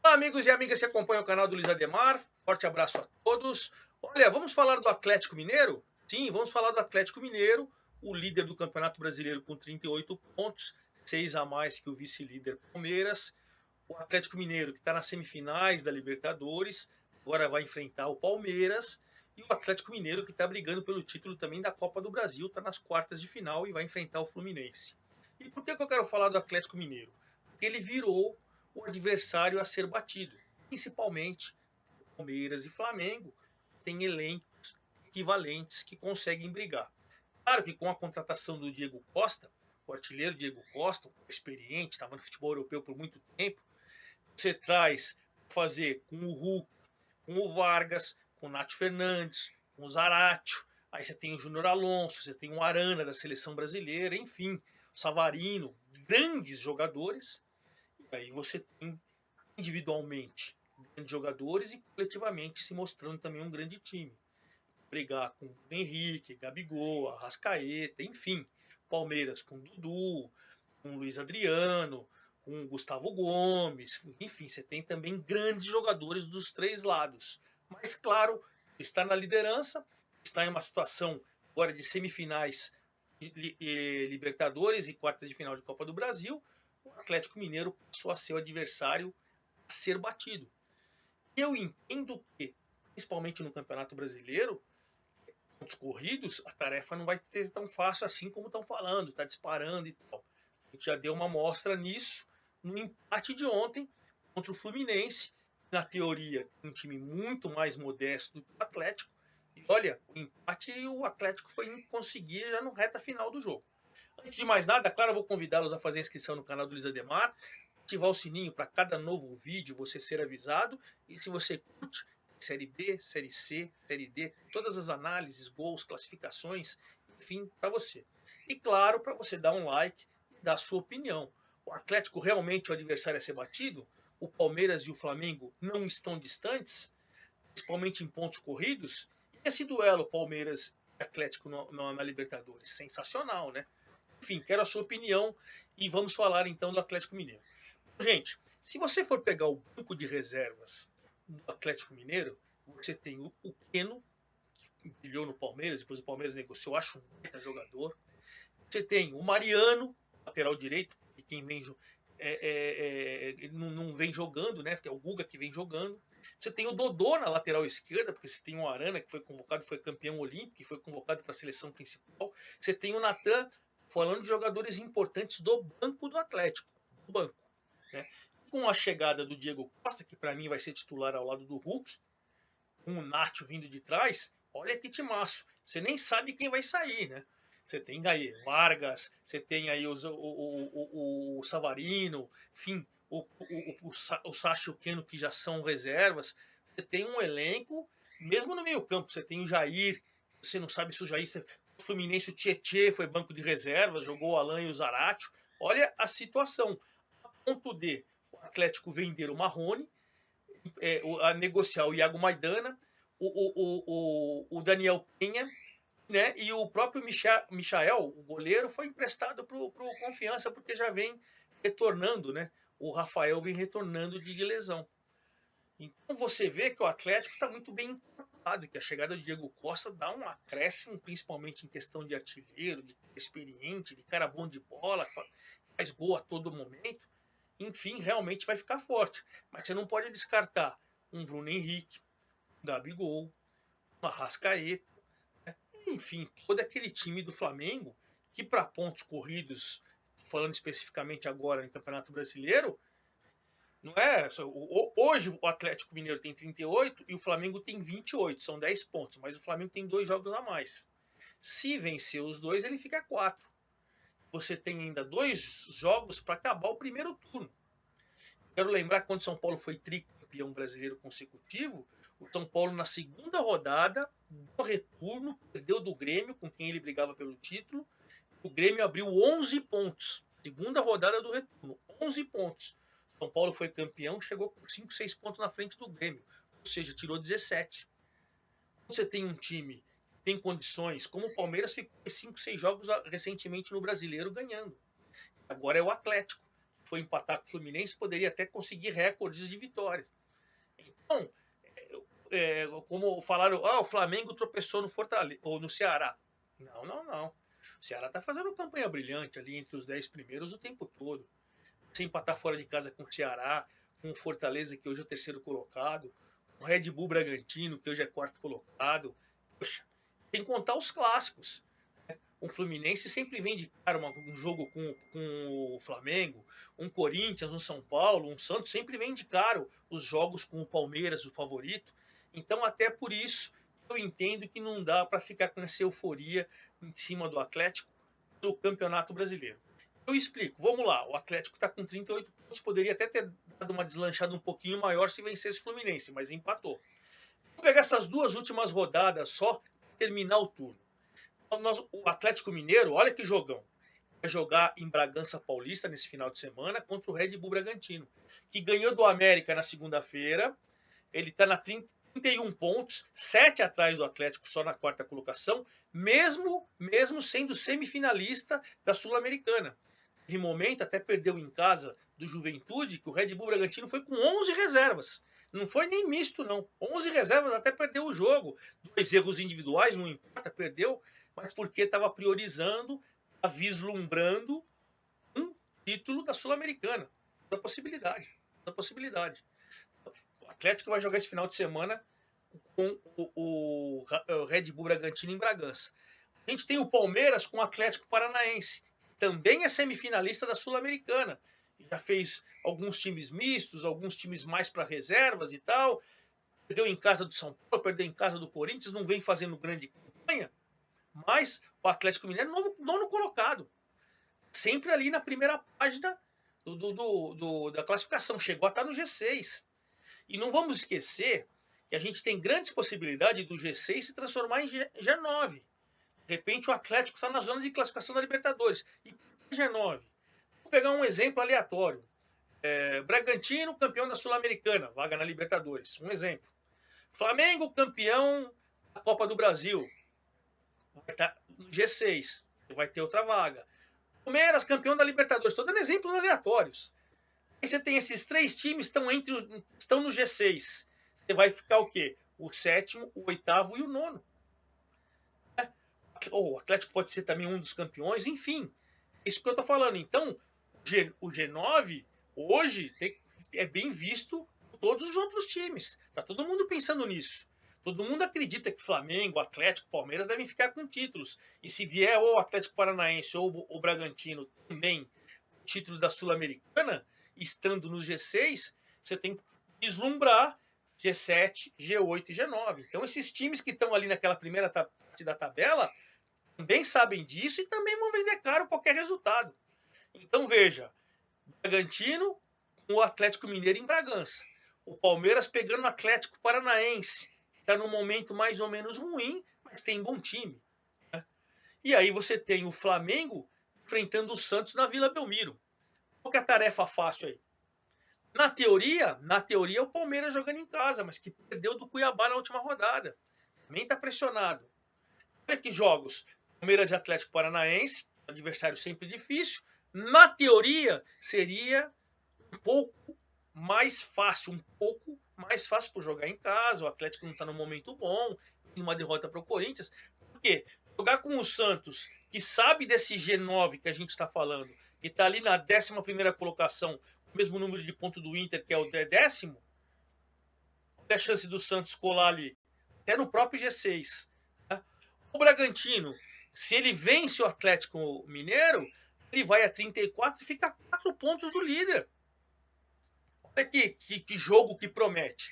Olá, amigos e amigas que acompanham o canal do Luiz Ademar. Forte abraço a todos. Olha, vamos falar do Atlético Mineiro? Sim, vamos falar do Atlético Mineiro, o líder do Campeonato Brasileiro com 38 pontos, 6 a mais que o vice-líder Palmeiras. O Atlético Mineiro, que está nas semifinais da Libertadores, agora vai enfrentar o Palmeiras. E o Atlético Mineiro, que está brigando pelo título também da Copa do Brasil, está nas quartas de final e vai enfrentar o Fluminense. E por que eu quero falar do Atlético Mineiro? Porque ele virou o adversário a ser batido, principalmente Palmeiras e Flamengo, têm elencos equivalentes que conseguem brigar. Claro que com a contratação do Diego Costa, o artilheiro Diego Costa, experiente, estava no futebol europeu por muito tempo, você traz fazer com o Hulk, com o Vargas, com o Nacho Fernandes, com o Zaratio, aí você tem o Júnior Alonso, você tem o Arana da seleção brasileira, enfim, o Savarino, grandes jogadores, e aí você tem individualmente grandes jogadores e coletivamente se mostrando também um grande time. Brigar com o Henrique, Gabigol, Arrascaeta, enfim. Palmeiras com Dudu, com Luiz Adriano, com Gustavo Gomes, enfim, você tem também grandes jogadores dos três lados. Mas, claro, está na liderança, está em uma situação agora de semifinais de Libertadores e quartas de final de Copa do Brasil. O Atlético Mineiro passou a ser o adversário a ser batido. Eu entendo que, principalmente no Campeonato Brasileiro, pontos corridos, a tarefa não vai ser tão fácil assim como estão falando, está disparando e tal. A gente já deu uma amostra nisso no empate de ontem contra o Fluminense. Na teoria, um time muito mais modesto do que o Atlético. E olha, o empate e o Atlético foi conseguir já no reta final do jogo. Antes de mais nada, claro, eu vou convidá-los a fazer a inscrição no canal do Luiz Ademar, ativar o sininho para cada novo vídeo você ser avisado. E se você curte Série B, Série C, Série D, todas as análises, gols, classificações, enfim, para você. E claro, para você dar um like e dar a sua opinião. O Atlético realmente é o adversário a ser batido? O Palmeiras e o Flamengo não estão distantes, principalmente em pontos corridos? E esse duelo Palmeiras e Atlético na Libertadores? Sensacional, né? Enfim, quero a sua opinião e vamos falar então do Atlético Mineiro. Gente, se você for pegar o banco de reservas do Atlético Mineiro, você tem o Keno, que brilhou no Palmeiras, depois o Palmeiras negociou, acho um grande jogador. Você tem o Mariano, lateral direito, que quem vem não vem jogando, né? Que é o Guga que vem jogando. Você tem o Dodô na lateral esquerda, porque você tem o Arana, que foi convocado, foi campeão olímpico, que foi convocado para a seleção principal. Você tem o Natan, falando de jogadores importantes do banco do Atlético, do banco. Né? Com a chegada do Diego Costa, que para mim vai ser titular ao lado do Hulk, com o Nacho vindo de trás, olha que timaço. Você nem sabe quem vai sair, né? Você tem aí Vargas, você tem aí o Savarino, enfim, o Sacha e o Keno, que já são reservas. Você tem um elenco, mesmo no meio campo, você tem o Jair, você não sabe se o Jair... O Fluminense, o Tietê foi banco de reservas, jogou o Alan e o Zaratio. Olha a situação. A ponto de o Atlético vender o Marrone, a negociar o Iago Maidana, o Daniel Penha, né? E o próprio Michael, o goleiro, foi emprestado para o Confiança, porque já vem retornando, né? O Rafael vem retornando de lesão. Então você vê que o Atlético está muito bem encorpado, que a chegada do Diego Costa dá um acréscimo, principalmente em questão de artilheiro, de experiente, de cara bom de bola, faz gol a todo momento. Enfim, realmente vai ficar forte. Mas você não pode descartar um Bruno Henrique, um Gabigol, um Arrascaeta, né? Enfim, todo aquele time do Flamengo que para pontos corridos, falando especificamente agora no Campeonato Brasileiro, não é? Hoje o Atlético Mineiro tem 38 e o Flamengo tem 28, são 10 pontos, mas o Flamengo tem 2 jogos a mais. Se vencer os dois, ele fica 4. Você tem ainda 2 jogos para acabar o primeiro turno. Quero lembrar que quando São Paulo foi tricampeão brasileiro consecutivo, o São Paulo na segunda rodada do retorno perdeu do Grêmio, com quem ele brigava pelo título. O Grêmio abriu 11 pontos. Segunda rodada do retorno, 11 pontos. São Paulo foi campeão, chegou com 5, 6 pontos na frente do Grêmio. Ou seja, tirou 17. Quando você tem um time que tem condições, como o Palmeiras ficou 5, 6 jogos recentemente no Brasileiro ganhando. Agora é o Atlético. foi empatar com o Fluminense, poderia até conseguir recordes de vitórias. Então, como falaram, o Flamengo tropeçou no Fortaleza ou no Ceará. Não, não, não. O Ceará está fazendo campanha brilhante ali entre os 10 primeiros o tempo todo. Se empatar fora de casa com o Ceará, com o Fortaleza, que hoje é o terceiro colocado, o Red Bull Bragantino, que hoje é quarto colocado. Poxa, tem que contar os clássicos. O Fluminense sempre vem de cara um jogo com o Flamengo, um Corinthians, um São Paulo, um Santos, sempre vem de cara os jogos com o Palmeiras, o favorito. Então, até por isso, eu entendo que não dá para ficar com essa euforia em cima do Atlético no Campeonato Brasileiro. Eu explico, vamos lá, o Atlético está com 38 pontos, poderia até ter dado uma deslanchada um pouquinho maior se vencesse o Fluminense, mas empatou. Vamos pegar essas duas últimas rodadas só para terminar o turno. O Atlético Mineiro, olha que jogão, vai jogar em Bragança Paulista nesse final de semana contra o Red Bull Bragantino, que ganhou do América na segunda-feira, ele está na 31 pontos, 7 atrás do Atlético, só na quarta colocação, mesmo sendo semifinalista da Sul-Americana. De momento, até perdeu em casa do Juventude, que o Red Bull Bragantino foi com 11 reservas. Não foi nem misto, não. 11 reservas, até perdeu o jogo. 2 erros individuais, não importa, perdeu, mas porque estava priorizando, vislumbrando um título da Sul-Americana. Da possibilidade. O Atlético vai jogar esse final de semana com o Red Bull Bragantino em Bragança. A gente tem o Palmeiras com o Atlético Paranaense. Também é semifinalista da Sul-Americana. Já fez alguns times mistos, alguns times mais para reservas e tal. Perdeu em casa do São Paulo, perdeu em casa do Corinthians, não vem fazendo grande campanha. Mas o Atlético Mineiro é nono colocado. Sempre ali na primeira página da classificação. Chegou a estar no G6. E não vamos esquecer que a gente tem grandes possibilidades do G6 se transformar em G9. De repente o Atlético está na zona de classificação da Libertadores. E G9. Vou pegar um exemplo aleatório. Bragantino, campeão da Sul-Americana, vaga na Libertadores. Um exemplo. Flamengo, campeão da Copa do Brasil. Vai estar no G6. Vai ter outra vaga. Palmeiras, campeão da Libertadores. Estou dando exemplos aleatórios. Aí você tem esses 3 times estão no G6. Você vai ficar o quê? O 7º, o 8º e o 9º. O Atlético pode ser também um dos campeões, enfim. É isso que eu estou falando. Então, o G9 hoje é bem visto por todos os outros times. Está todo mundo pensando nisso. Todo mundo acredita que Flamengo, Atlético, Palmeiras devem ficar com títulos. E se vier ou o Atlético Paranaense ou o Bragantino também o título da Sul-Americana, estando no G6, você tem que vislumbrar G7, G8 e G9. Então, esses times que estão ali naquela primeira parte da tabela também sabem disso e também vão vender caro qualquer resultado. Então, veja, Bragantino com o Atlético Mineiro em Bragança. O Palmeiras pegando o Atlético Paranaense, que está num momento mais ou menos ruim, mas tem bom time. Né? E aí você tem o Flamengo enfrentando o Santos na Vila Belmiro. Qual que é a tarefa fácil aí? Na teoria, o Palmeiras jogando em casa, mas que perdeu do Cuiabá na última rodada. Também está pressionado. Olha que jogos. Palmeiras e Atlético Paranaense, adversário sempre difícil. Na teoria, seria um pouco mais fácil para jogar em casa. O Atlético não está num momento bom, uma derrota para o Corinthians. Por quê? Jogar com o Santos, que sabe desse G9 que a gente está falando, que está ali na 11ª colocação, o mesmo número de pontos do Inter, que é o 10º, a chance do Santos colar ali, até no próprio G6. Né? O Bragantino, se ele vence o Atlético Mineiro, ele vai a 34 e fica a 4 pontos do líder. Olha que jogo que promete.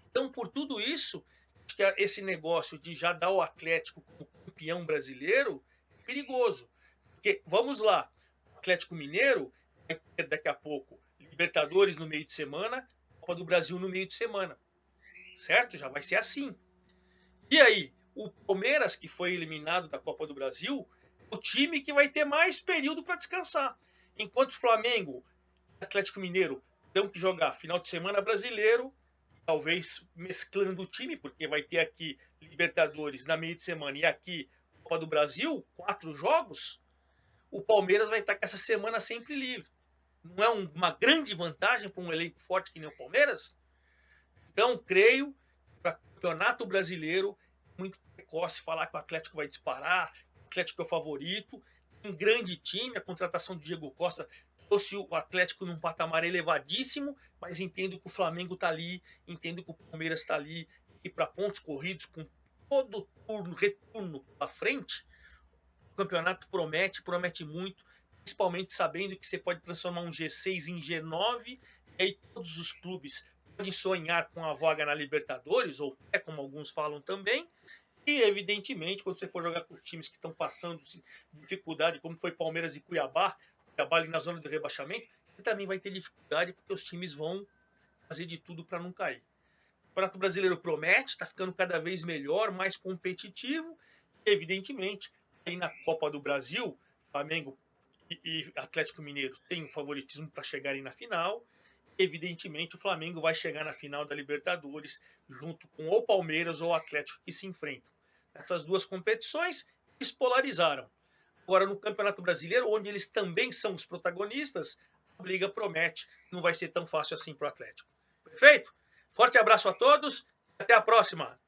Então, por tudo isso, acho que esse negócio de já dar o Atlético como campeão brasileiro é perigoso. Porque, vamos lá, o Atlético Mineiro vai ter daqui a pouco Libertadores no meio de semana, Copa do Brasil no meio de semana. Certo? Já vai ser assim. E aí, o Palmeiras, que foi eliminado da Copa do Brasil, o time que vai ter mais período para descansar. Enquanto o Flamengo e Atlético Mineiro terão que jogar final de semana brasileiro, talvez mesclando o time, porque vai ter aqui Libertadores na meio de semana e aqui Copa do Brasil, 4 jogos, o Palmeiras vai estar com essa semana sempre livre. Não é uma grande vantagem para um elenco forte que nem o Palmeiras? Então, creio que para o Campeonato Brasileiro é muito precoce falar que o Atlético vai disparar, o Atlético é o favorito. Um grande time, a contratação do Diego Costa trouxe o Atlético num patamar elevadíssimo, mas entendo que o Flamengo está ali, entendo que o Palmeiras está ali, e para pontos corridos, com todo retorno à frente, o campeonato promete muito, principalmente sabendo que você pode transformar um G6 em G9, e aí todos os clubes podem sonhar com a vaga na Libertadores, ou é como alguns falam também, e evidentemente, quando você for jogar com times que estão passando dificuldade, como foi Palmeiras e Cuiabá ali na zona do rebaixamento, você também vai ter dificuldade, porque os times vão fazer de tudo para não cair. O Campeonato Brasileiro promete, está ficando cada vez melhor, mais competitivo, e evidentemente, aí na Copa do Brasil, Flamengo e Atlético Mineiro têm o favoritismo para chegarem na final. Evidentemente, o Flamengo vai chegar na final da Libertadores junto com o Palmeiras ou o Atlético que se enfrentam. Essas duas competições eles polarizaram. Agora, no Campeonato Brasileiro, onde eles também são os protagonistas, a briga promete, não vai ser tão fácil assim para o Atlético. Perfeito? Forte abraço a todos e até a próxima!